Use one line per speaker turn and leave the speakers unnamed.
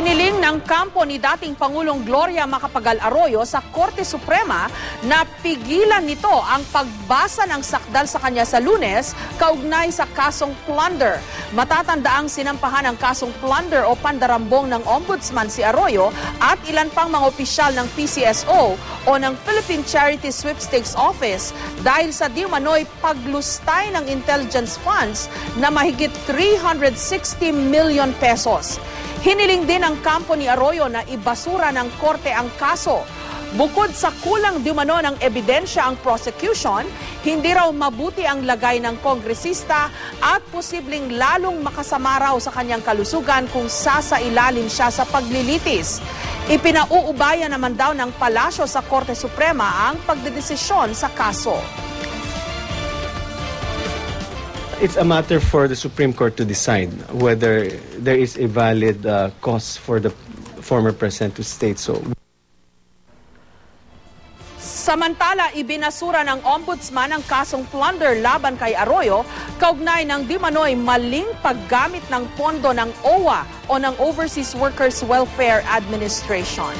Hiniling ng kampo ni dating Pangulong Gloria Macapagal Arroyo sa Korte Suprema na pigilan nito ang pagbasa ng sakdal sa kanya sa Lunes kaugnay sa kasong plunder. Matatandaang sinampahan ang kasong plunder o pandarambong ng Ombudsman si Arroyo at ilan pang mga opisyal ng PCSO o ng Philippine Charity Sweepstakes Office dahil sa di umano'y paglustay ng intelligence funds na mahigit 360 million pesos. Hiniling din ang kampo ni Arroyo na ibasura ng korte ang kaso. Bukod sa kulang di umano ng ebidensya ang prosecution, hindi raw mabuti ang lagay ng kongresista at posibleng lalong makasama raw sa kanyang kalusugan kung sasailalim siya sa paglilitis. Ipinauubaya naman daw ng palasyo sa Korte Suprema ang pagdedesisyon sa kaso.
It's a matter for the Supreme Court to decide whether there is a valid cause for the former president to state so.
Samantala, ibinasura ng Ombudsman ang kasong plunder laban kay Arroyo kaugnay ng di manoy maling paggamit ng pondo ng OWA o ng Overseas Workers Welfare Administration.